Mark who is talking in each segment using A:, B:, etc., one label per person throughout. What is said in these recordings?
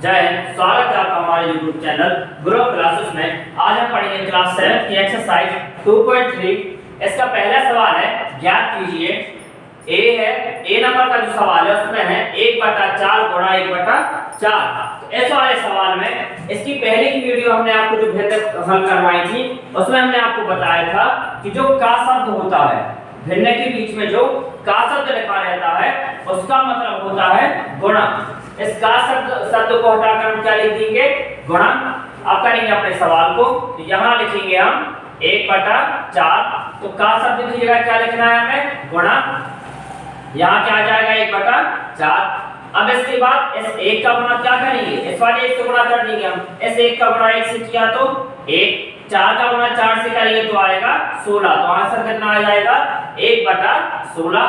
A: जय हिंद। स्वागत है आपका हमारे YouTube चैनल ग्रो क्लासेस में। आज हम पढ़ेंगे क्लास 7 की एक्सरसाइज 2.3। इसका पहला सवाल है, ज्ञात कीजिए। ए है, ए नंबर का जो सवाल है उसमें है 1/4 गुणा 1/4। इस वाले सवाल में इसकी पहले की वीडियो हमने आपको जो भिन्न हल करवाई थी उसमें हमने आपको बताया था कि जो का शब्द होता है, भिन्न के बीच में जो का शब्द लिखा रहता है उसका मतलब होता है गुणा। इस का शब्द को हटाकर हम क्या लिख देंगे? गुणा। अब करेंगे अपने सवाल को, तो यहाँ लिखेंगे हम 1/4। तो का शब्द की जगह क्या लिखना है हमें? गुणा। यहाँ क्या आ जाएगा? 1/4। अब इसके बाद इस 1 का गुणा क्या करेंगे? इस वाले 1 से गुणा कर देंगे हम। इस 1 का गुणा 1 से किया तो 1, 4 का गुणा 4 से करेंगे तो आएगा 16। तो आंसर कितना आ जाएगा? 1/16।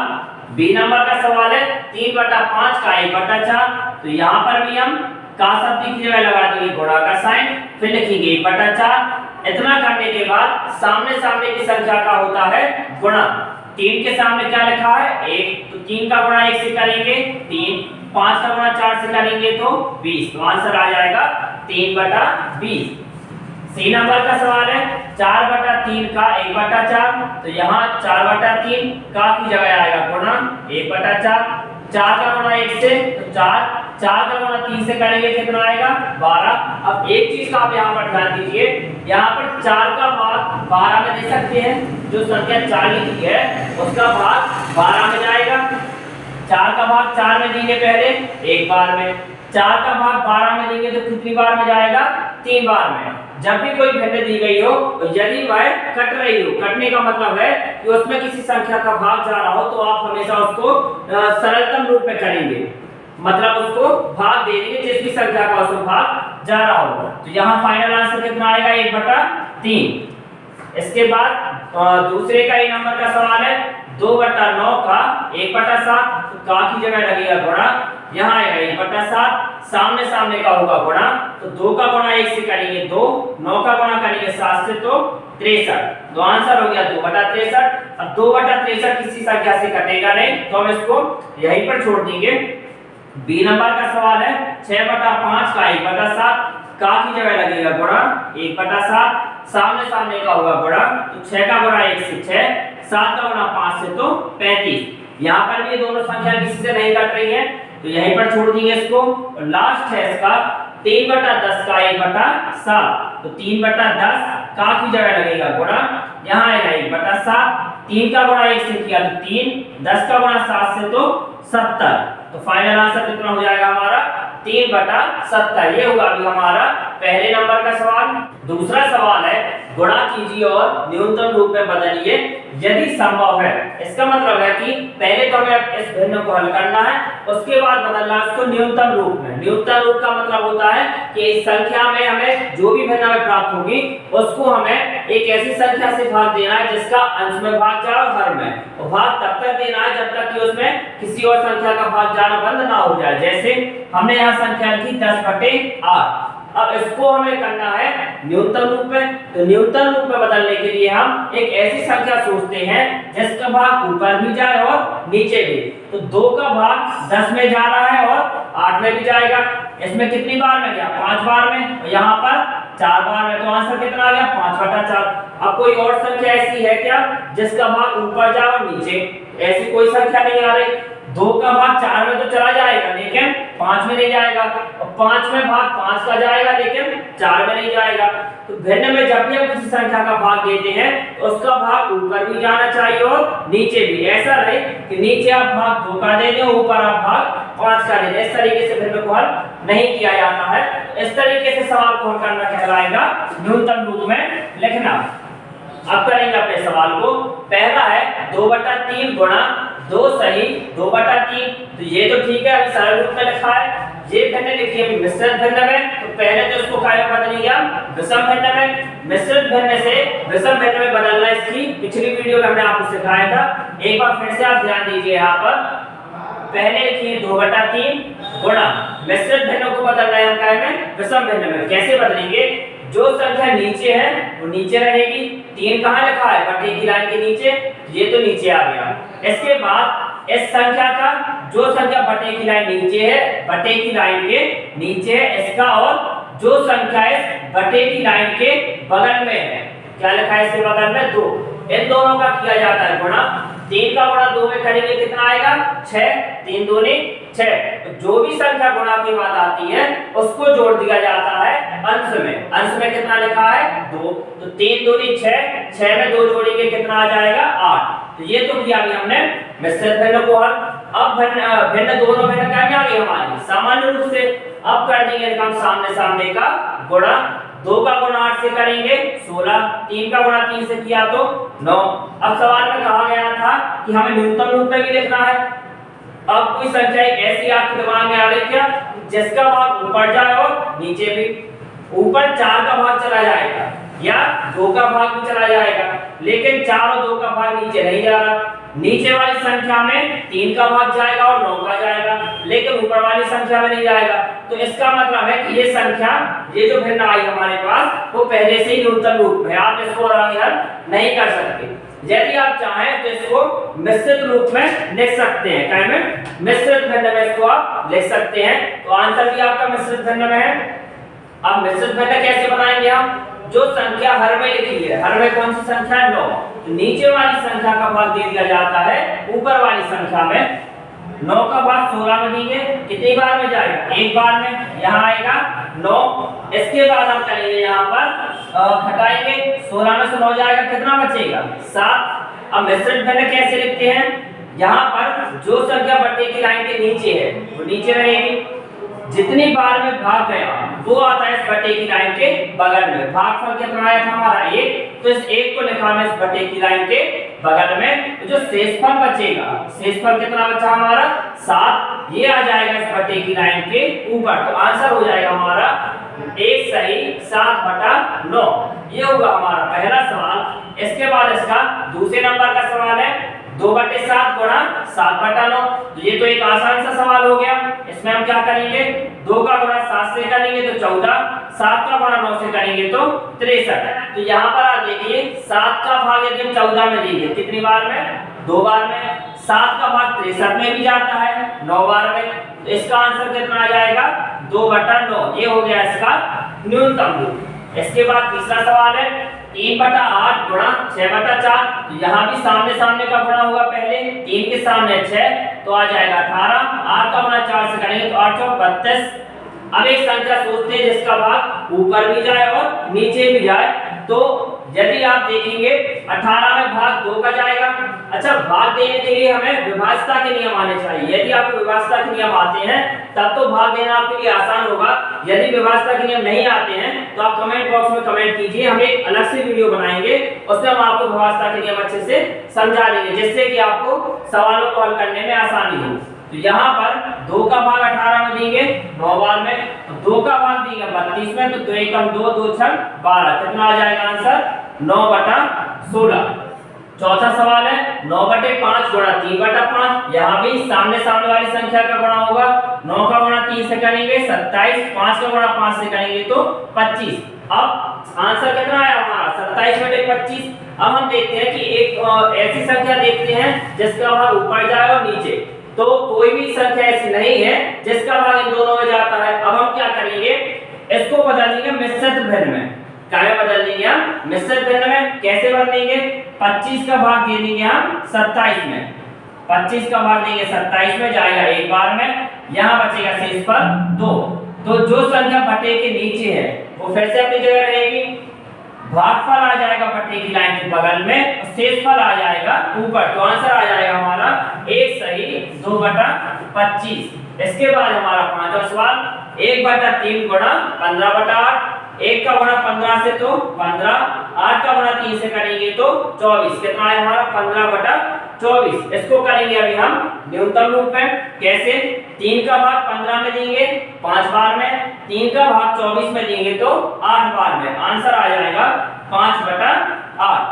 A: बी नंबर का सवाल है 3/5 का 1/4। तो यहाँ पर भी हम का शब्द की जगह लगा देंगे गुणा का साइन, फिर लिखेंगे 1/4। इतना करने के बाद सामने सामने की संख्या का होता है गुणा। 3 के सामने क्या लिखा है? 1। तो 3 का गुणा 1 से करेंगे 3, 5 का गुणा 4 से करेंगे तो 20। तो आंसर आ जाएगा 3/20। सी नंबर का सवाल है 4/3 का 1/4। तो यहाँ 4/3 का की जगह आएगा गुणा 1/4। 4 का गुणा 1 से तो 4, 4 का गुणा 3 से करेंगे कितना आएगा? 12। अब एक चीज का आप यहाँ पर ध्यान दीजिए, यहाँ पर 4 का भाग 12 में दे सकते हैं। जो संख्या 4 लिखी है उसका भाग 12 में जाएगा। 4 का भाग 4 में देंगे पहले एक बार में, 4 का भाग 12 में देंगे तो कितनी बार में जाएगा? 3 बार में। जब भी कोई भिन्न दी गई हो तो यदि वह कट रही हो, कटने का मतलब है कि उसमें किसी संख्या का भाग जा रहा हो, तो आप हमेशा उसको सरलतम रूप में करेंगे, मतलब उसको भाग दे देंगे जिस भी संख्या का उसमें भाग जा रहा हो। तो यहाँ फाइनल आंसर कितना आएगा? 1/3। इसके बाद दूसरे का ही नंबर का सवाल है 2/9 का 1/7। तो का की जगह लगेगा गुणा, यहाँ आएगा 1/7। सामने सामने का होगा गुणा, तो 2 का गुणा 1 से करेंगे 2, 9 का गुणा करेंगे 7 से तो 63। तो आंसर हो गया 2/63। अब 2/63 किसी संख्या से कटेगा नहीं, तो हम इसको यहीं पर छोड़ देंगे। बी नंबर का सवाल है 6/5 का 1/7। का की जगह लगेगा गुणा 1/7। सामने सामने का होगा गुणा, तो 6 का गुणा 1 से 6, 7 का गुणा 5 से तो 35। यहाँ पर भी दोनों संख्या किसी से नहीं कट रही है, तो यहीं पर छोड़ देंगे इसको। और लास्ट है इसका 3/10 का 1/7। तो 3/10 का की जगह लगेगा गुणा, यहाँ आएगा 1/7। 3 का गुणा 1 से किया तो 3, 10 का गुणा 7 से तो 70। तो फाइनल आंसर कितना हो जाएगा हमारा? 3/70। ये होगा अभी हमारा पहले नंबर का सवाल। दूसरा सवाल है गुणा कीजिए और न्यूनतम रूप में बदलिए यदि संभव है। इसका मतलब है कि पहले तो हमें इस भिन्न को हल करना है, उसके बाद बदलना है उसको न्यूनतम रूप में। न्यूनतम रूप का मतलब होता है कि इस संख्या में हमें जो भी भिन्न हमें प्राप्त होगी उसको हमें एक ऐसी संख्या से भाग देना है जिसका अंश में भाग जाए और हर में। और भाग तब तक देना है जब तक कि उसमें किसी और संख्या का भाग जाना बंद ना हो जाए। जैसे हमने यहाँ संख्या लिखी 10/8। अब इसको हमें करना है न्यूनतम रूप में। तो न्यूनतम रूप में बदलने के लिए हम एक ऐसी संख्या सोचते हैं जिसका भाग ऊपर भी जाए और नीचे भी। तो 2 का भाग 10 में जा रहा है और 8 में भी जाएगा। इसमें कितनी बार में गया? 5 बार में। और यहाँ पर 4 बार में। तो आंसर कितना आ गया? 5/4। अब कोई और संख्या ऐसी है क्या जिसका भाग ऊपर जाए और नीचे? ऐसी कोई संख्या नहीं आ रही। 2 का भाग 4 में तो चला जाएगा लेकिन 5 में नहीं जाएगा, और 5 में भाग 5 का जाएगा लेकिन 4 में नहीं जाएगा। तो भिन्न में जब भी हम किसी संख्या का भाग देते हैं तो उसका भाग ऊपर भी जाना चाहिए और नीचे भी। ऐसा रहे कि नीचे आप भाग 2 का दे दें, ऊपर आप भाग 5 का दे दें। इस तरीके से भिन्न को हल नहीं किया जाता है। इस तरीके से सवाल को हल करना कहलाएगा न्यूनतम रूप में लिखना। अब करेंगे अपने सवाल को। पहला है 2/3 गुणा 2 सही 2/3। तो ये तो ठीक है, अभी सरल रूप में लिखा है। ये भिन्न लिखिए अभी मिश्रित भिन्न में। तो पहले तो इसको क्या बदलेंगे हम? विषम भिन्न में। मिश्रित भिन्न से विषम भिन्न में बदलना इसकी पिछली वीडियो में हमने आपको सिखाया था। एक बार फिर से आप ध्यान दीजिए। यहाँ पर पहले लिखिए 2/3 गुणा मिश्रित भिन्न को बदलना है हम क्या में? विषम भिन्न में। कैसे बदलेंगे? जो संख्या नीचे है वो नीचे रहेगी। 3 कहाँ लिखा है? बटे की लाइन के नीचे, ये तो नीचे आ गया। इसके बाद इस संख्या का जो संख्या बटे की लाइन नीचे है, बटे की लाइन के नीचे है इसका, और जो संख्या इस बटे की लाइन के बगल में है, क्या लिखा है इसके बगल में 2, इन दोनों का किया जाता है गुणा। 3 का गुणा 2 में करेंगे कितना आएगा 6, 3 दूनी 6। तो जो भी संख्या गुणा की बात आती है उसको जोड़ दिया जाता है अंश में। अंश में कितना लिखा है 2, तो 3 दूनी 6, 6 में 2 जोड़ेंगे कितना आ जाएगा 8। तो ये तो किया अभी हमने मिश्रित भिन्न को हल। अब भिन्न दोनों भिन्न क्या आ गई हमारी सामान्य रूप से। अब कर देंगे हम सामने सामने का गुणा। 2 का गुणा 8 से करेंगे 16, 3 का गुणा 3 से किया तो 9। अब सवाल में कहा गया था कि हमें न्यूनतम रूप में भी लिखना है। अब कोई संख्या एक ऐसी आपके दिमाग में आ रही क्या जिसका भाग ऊपर जाए और नीचे भी, ऊपर 4 का भाग चला जाएगा या 2 का भाग भी चला जाएगा, लेकिन 4 और 2 का भाग नीचे नहीं जा रहा। नीचे वाली संख्या में 3 का भाग जाएगा और 9 का जाएगा, लेकिन ऊपर वाली संख्या में नहीं जाएगा। तो इसका मतलब है कि ये संख्या, ये जो भिन्न आई हमारे पास, वो पहले से ही न्यूनतम रूप है, आप इसको आगे हल नहीं कर सकते। यदि आप चाहें तो इसको मिश्रित रूप में लिख सकते हैं, क्या में मिश्रित भिन्न में इसको आप लिख सकते हैं। तो आंसर भी आपका मिश्रित भिन्न में है। अब मिश्रित भिन्न कैसे बनाएंगे हम? जो संख्या हर में लिखी है, हर में कौन सी संख्या है 9, तो नीचे वाली संख्या का भाग दे दिया जाता है ऊपर वाली संख्या में। 9 का भाग 16 में देंगे, कितनी बार में जाएगा एक बार में, यहाँ आएगा 9। इसके बाद हम करेंगे यहाँ पर घटाएंगे, 16 में से 9 जाएगा कितना बचेगा 7। अब मिश्रित भिन्न कैसे लिखते हैं? यहाँ पर जो संख्या बटे की लाइन के नीचे है वो नीचे रहेगी, जितनी बार में भाग गया वो आता है इस बटे की लाइन के बगल में। भागफल कितना आया था हमारा 1, तो इस 1 को लिखा हमने इस बटे की लाइन के बगल में। तो जो शेषफल बचेगा, शेषफल कितना बचा हमारा 7, ये आ जाएगा इस बटे की लाइन के ऊपर। तो आंसर हो जाएगा हमारा 1 सही 7/9। ये होगा हमारा पहला सवाल। इसके बाद इसका दूसरे नंबर का सवाल है 2/7 गुणा 7/9। तो ये तो एक आसान सा सवाल हो गया। इसमें हम क्या करेंगे, 2 का गुणा 7 से करेंगे तो 14, 7 का गुणा 9 से करेंगे तो 63। तो यहाँ पर आप देखिए 7 का भाग यदि हम 14 में देंगे कितनी बार में 2 बार में, 7 का भाग 63 में भी जाता है 9 बार में। तो इसका आंसर कितना आ जाएगा 2/9। ये हो गया इसका न्यूनतम रूप। इसके बाद तीसरा सवाल है 3/8 गुणा 6/4। तो यहाँ भी सामने सामने का गुणा होगा पहले, 3 के सामने 6 तो आ जाएगा 18, 8 का गुणा 4 से करेंगे तो 8 × 32। अब एक संख्या सोचते हैं जिसका भाग ऊपर भी जाए और नीचे भी जाए। तो यदि आप देखेंगे 18 में भाग 2 का जाएगा। अच्छा, भाग देने के लिए हमें विभाज्यता के नियम आने चाहिए। यदि आपको विभाज्यता के नियम आते हैं तब तो भाग देना आपके लिए आसान होगा। यदि विभाज्यता के नियम नहीं आते हैं तो आप कमेंट बॉक्स में कमेंट कीजिए, हम एक अलग से वीडियो बनाएंगे, उसमें हम आपको विभाज्यता के नियम अच्छे से समझा देंगे, जिससे कि आपको सवालों को हल करने में आसानी हो। तो यहाँ पर 2 का भाग 18 में देंगे 9 बार में, तो 2 का भाग देंगे 32 में, तो 2 एकम 2, 2 छक 12, कितना आ जाएगा आंसर 9/16। चौथा सवाल है 9/5 गुणा 3/5। यहाँ भी सामने सामने वाली संख्या का गुणा होगा। 9 का गुणा 3 से करेंगे 27, 5 का गुणा 5 से करेंगे तो 25। अब आंसर कितना आया हमारा 27/25। अब हम देखते हैं कि एक ऐसी संख्या देखते हैं जिसका भाग ऊपर जाए और नीचे। तो कोई भी संख्या ऐसी नहीं है जिसका भाग इन दोनों में जाता है। अब हम क्या करेंगे, इसको बदल देंगे मिश्रित भिन्न में। क्या में बदल देंगे हम मिश्रित भिन्न में? कैसे बदलेंगे, 25 का भाग दे देंगे हम 27 में, 25 का भाग देंगे 27 में, जाएगा एक बार में, यहाँ बचेगा शेषफल 2। तो जो संख्या बटे के नीचे है वो फिर से अपनी जगह रहेगी, भागफल आ जाएगा बटे की लाइन के बगल में, शेषफल आ जाएगा ऊपर। तो आंसर आ जाएगा हमारा 1 सही 2/25। इसके बाद हमारा पांचवा सवाल 1/3 गुणा 15/8। 1 का गुणा 15 से तो 15, 8 का गुणा 3 से करेंगे तो 24, कितना है हमारा 15/24। इसको करेंगे अभी हम न्यूनतम रूप में। कैसे, 3 का भाग 15 में देंगे 5 बार में, 3 का भाग 24 में देंगे तो 8 बार में। आंसर आ जाएगा 5/8।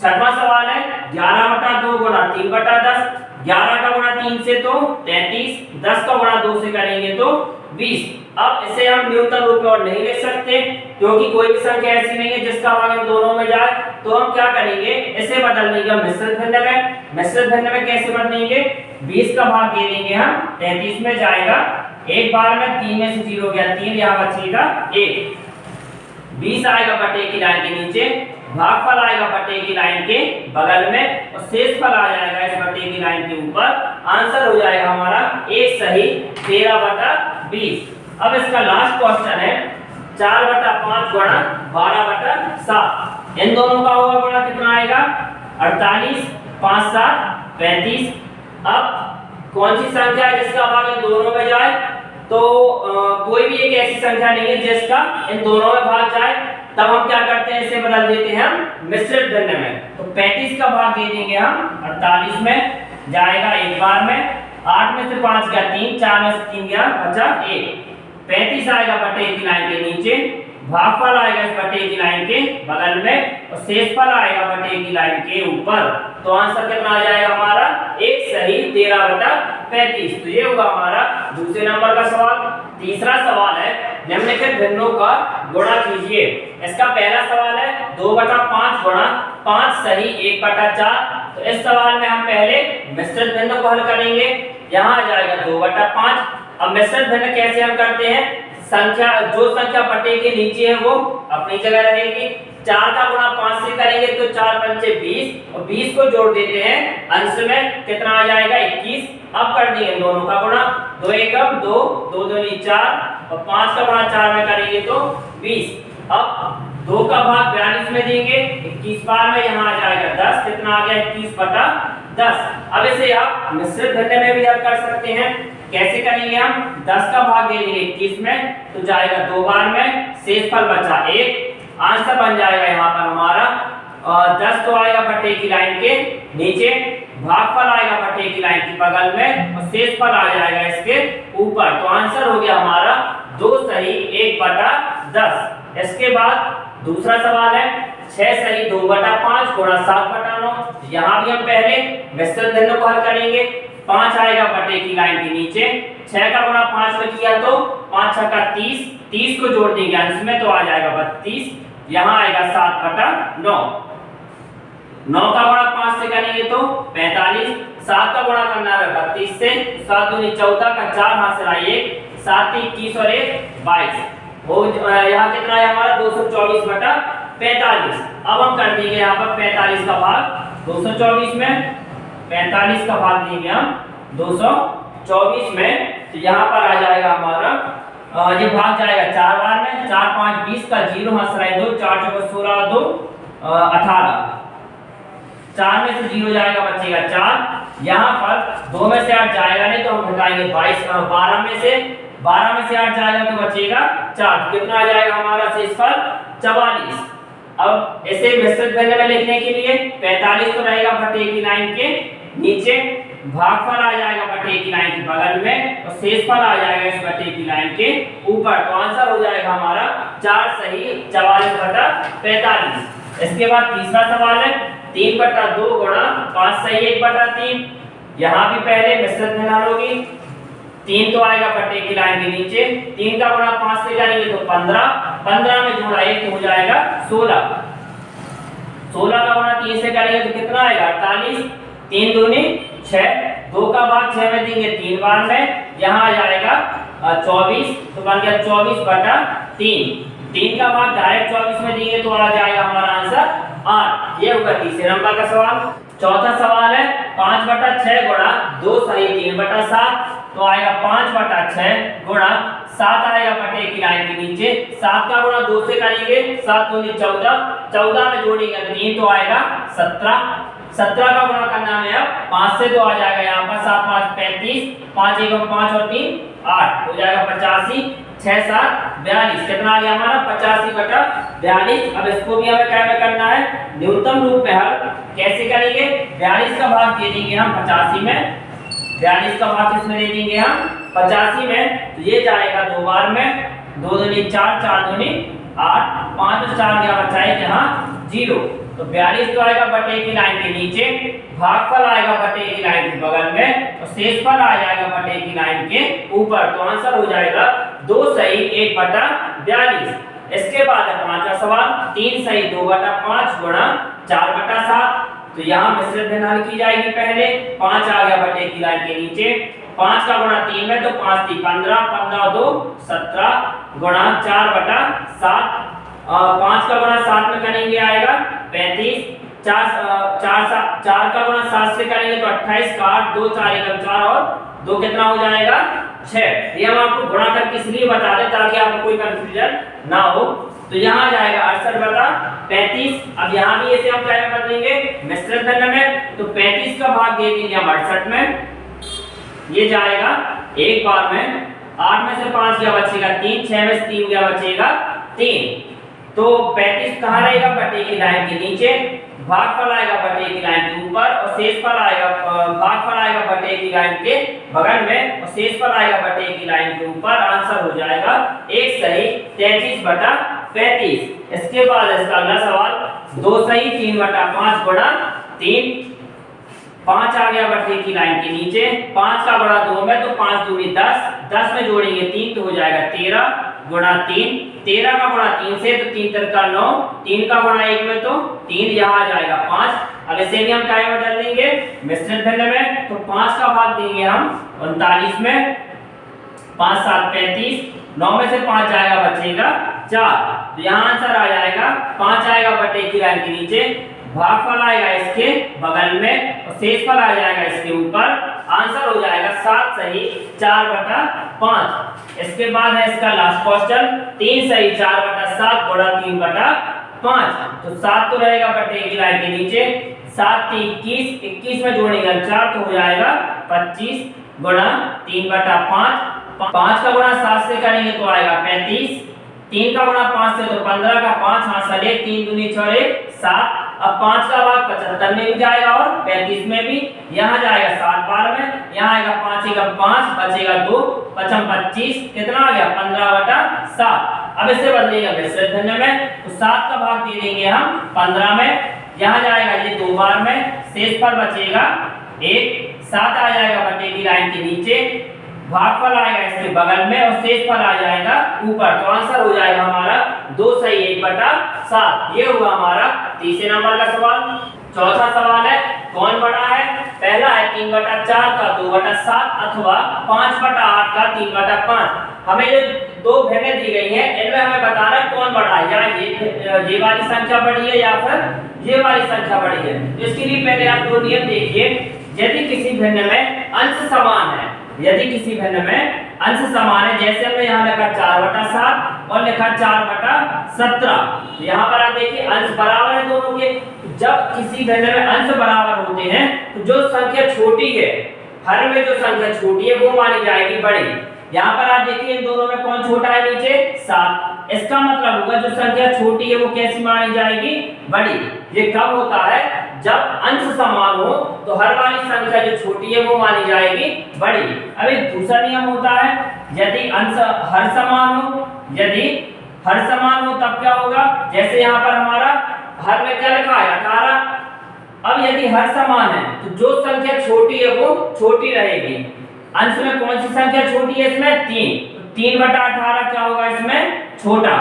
A: छठवां सवाल है 11/2 गुणा 3/10। 11 का गुणा 3 से तो 33, 10 का गुणा 2 से करेंगे तो 20। अब इसे हम न्यूनतम रूप में और नहीं लिख सकते क्योंकि कोई भी संख्या ऐसी नहीं है जिसका भाग इन दोनों में जाए। तो हम क्या करेंगे, इसे बदल देंगे मिश्रित भिन्न में। मिश्रित भिन्न में कैसे बदलेंगे, 20 का भाग दे देंगे हम, 33 में जाएगा एक बार में, 3 में से 0 गया 3, यहाँ बचेगा 1। 20 आएगा बटे की लाइन के नीचे, भागफल आएगा बटे की लाइन के बगल में, और शेषफल आ जाएगा इस बटे की लाइन के ऊपर। आंसर हो जाएगा हमारा एक सही 13/20। अब इसका लास्ट क्वेश्चन है 4/5 गुणा 12/7। इन दोनों का होगा गुणा कितना आएगा, 48, 5 7 35। अब कौन सी संख्या है जिसका भाग इन दोनों में जाए, तो कोई भी एक ऐसी संख्या नहीं है जिसका इन दोनों में भाग जाए। तब हम क्या करते हैं, इसे बदल देते हैं हम मिश्रित भिन्न में। तो 35 का भाग दे देंगे हम 48 में, जाएगा एक बार में, 8 में से 5 गया 3, 4 में से 3 गया बचा 1। 35 आएगा बटे की लाइन के नीचे, भागफल आएगा इस बटे की लाइन के बगल में, और शेषफल आएगा बटे की लाइन के ऊपर। तो आंसर कितना आ जाएगा हमारा, एक सही 13/35। तो ये होगा हमारा दूसरे नंबर का सवाल। तीसरा सवाल है, निम्नलिखित भिन्नों का गुणा कीजिए। इसका पहला सवाल है 2/5 गुणा 5 सही 1/4। तो इस सवाल में हम पहले मिश्रित भिन्न को हल करेंगे। यहाँ आ जाएगा 2/5। अब मिश्रित भिन्न कैसे हम करते हैं, संख्या जो संख्या बटे के नीचे है वो अपनी जगह रहेगी। 4 का गुणा 5 से करेंगे तो 4 पंचे 20, और 20 को जोड़ देते हैं अंश में, कितना आ जाएगा 21। अब कर देंगे दोनों का गुणा, 2 एकम 2, 2 दूनी 4, और 5 का गुणा 4 में करेंगे तो 20। अब 2 का भाग 42 में देंगे 21 बार में, यहाँ आ जाएगा 10, कितना आ गया 21/10। अब इसे आप मिश्रित भिन्न में भी हल कर सकते हैं। कैसे करेंगे हम, 10 का भाग दे देंगे 21 में, तो जाएगा 2 बार में, शेषफल बचा 1। आंसर बन जाएगा यहाँ पर हमारा 10 तो आएगा बटे की लाइन के नीचे, भागफल आएगा बटे की लाइन के बगल में, और शेषफल आ जाएगा इसके ऊपर। तो आंसर हो गया हमारा 2 सही 1/10। इसके बाद दूसरा सवाल है 6 सही 2/5 गुणा 7/9। यहाँ भी हम पहले मिश्रित भिन्न को हल करेंगे। 5 आएगा बटे की लाइन के नीचे, 6 का गुणा 5 में किया तो 5 6 का 30, 30 को जोड़ देंगे अंश में तो आ जाएगा 32। यहाँ आएगा 7/9। 9 का गुणा 5 से करेंगे तो 45, 7 का गुणा करना है 32 से, 7 दूनी 14 का 4 हाथ से लाइए, 7 21 और 1 22। वो यहाँ कितना है हमारा 224/45। अब हम कर देंगे यहाँ पर 45 का भाग 224 में, 45 का भाग देंगे हम 224 में, तो यहाँ पर आ जाएगा हमारा ये भाग जाएगा 4 बार में, 4 5 20 का 0 हाथ से 2, 4 4 16 2 18, 4 में से 0 जाएगा बचेगा 4। यहाँ पर 2 में से 8 जाएगा नहीं तो हम घटाएंगे 22, 12 में से 8 जाएगा तो बचेगा 4। कितना आ जाएगा हमारा शेषफल 44। अब इसे मिश्रित भिन्न में लिखने के लिए 45 तो रहेगा बटे की लाइन के नीचे, भागफल आ जाएगा बटे की लाइन के बगल में, और शेषफल आ जाएगा इस बटे की लाइन के ऊपर। तो आंसर हो जाएगा हमारा 4 सही 44/45। इसके बाद तीसरा सवाल है 3/2 गुणा 5 सही 1/3। यहाँ भी पहले मिश्रित भिन्न होगी। 3 तो आएगा बटे की लाइन के नीचे, 3 का गुणा 5 से करेंगे तो 15, 15 में जोड़ा 1 तो हो जाएगा 16, 16 का गुणा 3 से करेंगे तो कितना आएगा 48, 3 दूनी 6, 2 का भाग 6 में देंगे 3 बार में, यहाँ आ जाएगा 24, तो बन गया 24/3। 3 का भाग डायरेक्ट 24 में देंगे तो आ जाएगा हमारा आंसर 8। ये होगा तीसरे नंबर का सवाल। चौथा सवाल है 5/6 गुणा 2 सही 3/7। तो आएगा 5/6 गुणा 7 आएगा बटे की लाइन के नीचे, 7 का गुणा 2 से करेंगे, 7 दूनी 14, 14 में जोड़ेंगे 3 तो आएगा 17, 17 का गुणा करना है अब 5 से तो आ जाएगा यहाँ पर 7 5 35, 5 1 5 और 3 8 हो जाएगा 85, 6 7 42। कितना आ गया हमारा 85/42। अब इसको भी हमें क्या करना है, न्यूनतम रूप में हल कैसे करेंगे, 42 का भाग दे देंगे हम 85 में, 42 का भाग किसमें दे देंगे हम 85 में, तो ये जाएगा 2 बार में, 2 दूनी 4, 4 दूनी 8, 5 और 4 गया बचा है यहाँ 0। तो 42 तो आएगा बटे की लाइन के नीचे, भागफल आएगा बटे की लाइन के बगल में, और शेषफल आ जाएगा बटे की लाइन के ऊपर। तो आंसर हो जाएगा 2 सही 1/42। इसके बाद है पांचवा सवाल, 3 सही 2/5 गुणा 4/7। तो यहाँ मिश्रित भिन्न हल की जाएगी। पहले 5 आ गया बटे की लाइन के नीचे, 5 का गुणा 3 में तो 5 3 15, 15 2 17 गुणा 4/7। 5 का गुणा 7 में करेंगे आएगा 35, 4 का गुणा 7 से करेंगे तो 28 का 8, 2 4 एकम 4 और 2 कितना हो जाएगा 6। ये हम आपको गुणा करके इसलिए बता दें ताकि आपको कोई कंफ्यूजन ना हो। तो यहाँ जाएगा 68/35। अब यहाँ भी ऐसे हम क्या में बदलेंगे मिश्रित भिन्न में, तो 35 का भाग दे देंगे हम 68 में, ये जाएगा एक बार में। 8 में से 5 गया बचेगा 3, 6 में से 3 गया बचेगा 3। तो 35 कहाँ रहेगा बटे की लाइन के नीचे, भागफल आएगा बटे की लाइन के ऊपर और शेषफल आएगा, भागफल आएगा बटे की लाइन के बगल में और शेषफल आएगा बटे की लाइन के ऊपर। आंसर हो जाएगा एक सही 33/35। इसके बाद इसका अगला सवाल, 2 सही 3/5 गुणा 3। 5 आ गया बटे की लाइन के नीचे, 5 का गुणा 2 में तो 5 दूनी 10, 10 में जोड़ेंगे 3 तो हो जाएगा 13 गुणा 3। 13 का गुणा 3 से तो 3 तिरका 9, 3 का गुणा 1 में तो 3, यहाँ आ जाएगा 5। अब इसे भी हम क्या में बदल देंगे मिश्रित भिन्न में, तो 5 का भाग देंगे हम 39 में, 5 7 35, 9 में से 5 जाएगा बचेगा 4। तो यहाँ आंसर आ जाएगा 5 आएगा बटे की लाइन के नीचे, भागफल आएगा इसके बगल में और शेषफल आ जाएगा इसके ऊपर। आंसर हो जाएगा 7 सही 4/5। इसके बाद है इसका लास्ट क्वेश्चन, 3 सही 4/7 गुणा 3/5। तो 7 तो रहेगा बटे की लाइन के नीचे, 7 3 21, 21 में जोड़ेंगे 4 तो हो जाएगा 25 गुणा 3/5। 5 का गुणा 7 से करेंगे तो आएगा 35, 3 का गुणा 5 से तो 15 का 5 हाथ से 1, 3 दूनी 6 1 7। अब 5 का भाग 75 में भी जाएगा और 35 में भी, यहाँ जाएगा 7 बार में, यहाँ आएगा 5 एकम 5 बचेगा 2, 5 25 कितना आ गया 15/7। अब इसे बदलेगा मिश्रित भिन्न में, तो 7 का भाग दे देंगे हम 15 में, यहाँ जाएगा ये 2 बार में, शेषफल बचेगा 1, 7 आ जाएगा बटे की लाइन के नीचे, भागफल आएगा इसके बगल में और शेषफल आ जाएगा ऊपर। तो आंसर हो जाएगा हमारा 2 सही 1/7। ये हुआ हमारा तीसरे नंबर का सवाल। चौथा सवाल है, कौन बड़ा है? पहला है 3/4 का 2/7 अथवा 5/8 का 3/5। हमें जो दो भिन्न दी गई हैं इनमें हमें बताना है कौन बड़ा है, या ये वाली संख्या बड़ी है या फिर ये वाली संख्या बड़ी है। तो इसके लिए पहले आप दो नियम देखिए। यदि किसी भिन्न में अंश समान है, यदि किसी भिन्न में अंश समान है, जैसे हमने यहाँ लिखा 4/7 और लिखा 4/17, यहाँ पर आप देखिए अंश बराबर है दोनों के। जब किसी भिन्न में अंश बराबर होते हैं तो जो संख्या छोटी है, हर में जो संख्या छोटी है वो मानी जाएगी बड़ी। यहाँ पर आप देखिए इन दोनों में कौन छोटा है, नीचे 7। इसका मतलब होगा जो संख्या छोटी है वो कैसी मानी जाएगी, बड़ी। ये कब होता है, जब अंश समान हो तो हर वाली संख्या जो छोटी है वो मानी जाएगी बड़ी। अब एक दूसरा नियम होता है, यदि अंश हर समान हो, यदि हर समान हो तब क्या होगा, जैसे यहाँ पर हमारा हर में क्या लिखा है 18। अब यदि हर समान है तो जो संख्या छोटी है वो छोटी रहेगी। अंश में कौन सी संख्या छोटी है, इसमें 3। 3/18 क्या होगा इसमें, छोटा।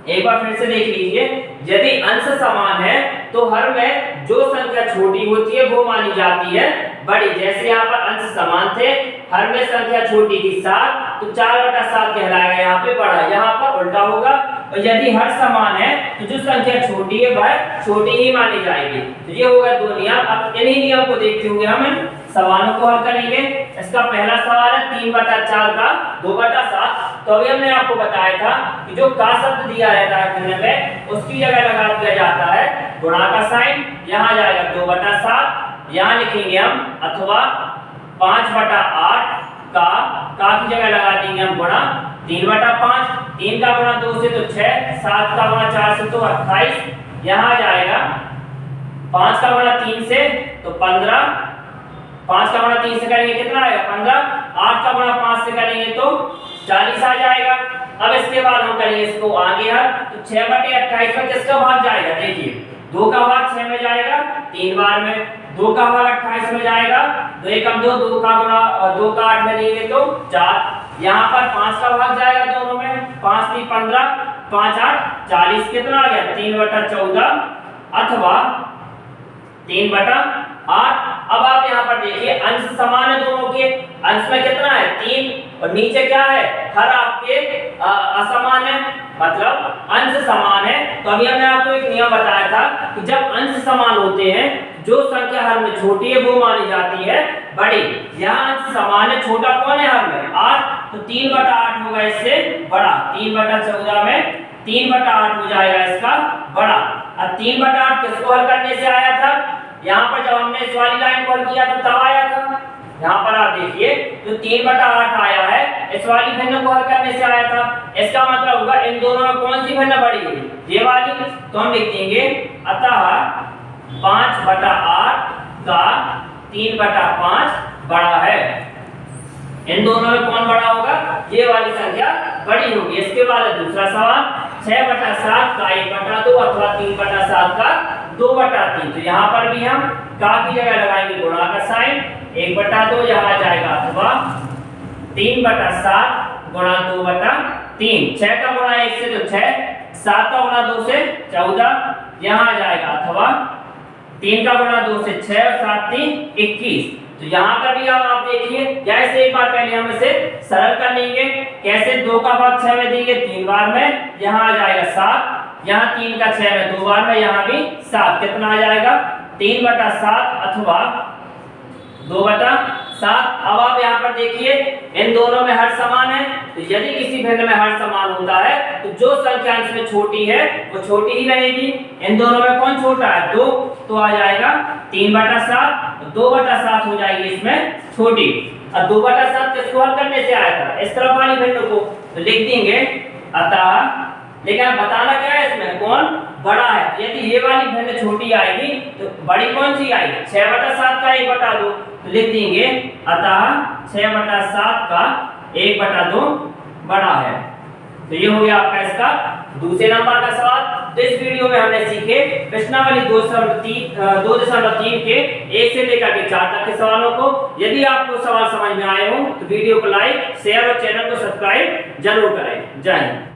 A: एक बार फिर से देख लीजिए, यदि अंश समान है तो हर में जो संख्या छोटी होती है वो मानी जाती है बड़ी। जैसे यहाँ पर अंश समान थे, हर में संख्या छोटी थी 7, तो 4/7 कहलाएगा यहाँ पे बड़ा। यहाँ पर उल्टा होगा, और यदि हर समान है तो जो संख्या छोटी है वह छोटी ही मानी जाएगी। तो ये होगा दो नियम। अब इन्हीं नियम को देखते हुए हम सवालों को हल करेंगे। इसका पहला सवाल है 3/4 का 2/7। तो अभी हमने आपको बताया था कि जो का शब्द दिया रहता है भिन्न में, उसकी जगह लगा दिया जाता है गुणा का साइन। यहाँ जाएगा 2/7, यहाँ लिखेंगे हम अथवा 5/8 का की जगह लगा देंगे हम गुणा 3/5। 3 का गुणा 2 से तो 6, 7 का गुणा 4 से तो 28, यहाँ जाएगा 5 का गुणा 3 से तो 15, 5 का गुणा 3 से करेंगे कितना आएगा 15, 8 का गुणा 5 से करेंगे तो 40 आ जाएगा। अब इसके बाद हम करेंगे इसको आगे हल, तो 6/28 में किसका भाग जाएगा, देखिए 2 का भाग 6 में जाएगा 3 बार में, 2 का भाग 28 में जाएगा 2 एकम 2, 2 का गुणा 2 का 8 में देंगे तो 4। यहाँ पर 5 का भाग जाएगा दोनों में, 5 3 15, 5 8 40 कितना आ गया 3/14 अथवा 3/8। अब आप यहाँ पर देखिए अंश समान है दोनों के, अंश में कितना है 3 और नीचे क्या है हर आपके असमान है, मतलब अंश समान है। तो अभी हमने आपको एक नियम बताया था कि जब अंश समान होते हैं जो संख्या हर में छोटी है वो मानी जाती है बड़ी। यहाँ अंश समान है, छोटा कौन है हर में 8, तो 3/8 होगा इससे बड़ा। 3/14 में 3/8 हो जाएगा इसका बड़ा। अब 3/8 किसको हल करने से आया था, यहाँ पर जब हमने इस वाली लाइन को हल किया तो तब आया था। यहाँ पर आप देखिए जो 3/8 आया है इस वाली भिन्न को हल करने से आया था। इसका मतलब होगा इन दोनों में कौन सी भिन्न बड़ी है, ये वाली। तो हम लिख देंगे अतः 5/8 का 3/5 बड़ा है। इन दोनों में कौन बड़ा होगा, ये वाली संख्या बड़ी होगी। इसके बाद दूसरा सवाल 6/7 का 1/2 अथवा 3/7 का 2/3। तो यहाँ पर भी हम का की जगह लगाएंगे गुणा का साइन, 1/2 यहाँ आ जाएगा अथवा 3/7 गुणा 2/3। 6 का गुणा 1 से तो 6, 7 का गुणा 2 से 14 यहाँ आ जाएगा अथवा 3 का गुणा 2 से 6 और 7 3 21। तो यहाँ पर भी आप देखिए जैसे एक बार पहले हम इसे सरल कर लेंगे। कैसे 2 का भाग 6 में देंगे 3 बार में, यहाँ आ जाएगा 7, यहाँ 3 का 6 में 2 बार में, यहाँ भी 7, कितना आ जाएगा 3/7 अथवा 2/7। अब आप यहाँ पर देखिए इन दोनों में हर समान है, तो यदि किसी भिन्न में हर समान होता है तो जो संख्या अंश में छोटी है वो छोटी ही रहेगी। इन दोनों में कौन छोटा है 2, तो आ जाएगा 3/7, 2/7 हो जाएगी इसमें छोटी। अब 2/7 किसको हल करने से आया था, इस तरफ वाली भिन्न को, तो लिख देंगे अतः, लेकिन बताना क्या है इसमें कौन बड़ा है। यदि ये वाली भिन्न छोटी आएगी तो बड़ी कौन सी आएगी 6/7 का 1/2। तो लिख देंगे अतः 6/7 का 1/2 बड़ा है। तो ये हो गया आपका इसका दूसरे नंबर का सवाल। तो इस वीडियो में हमने सीखे प्रश्नावली 2.3 के 1 से लेकर के 4 तक के सवालों को। यदि आपको सवाल समझ में आए हो तो वीडियो को लाइक शेयर और चैनल को सब्सक्राइब जरूर करें। जय हिंद।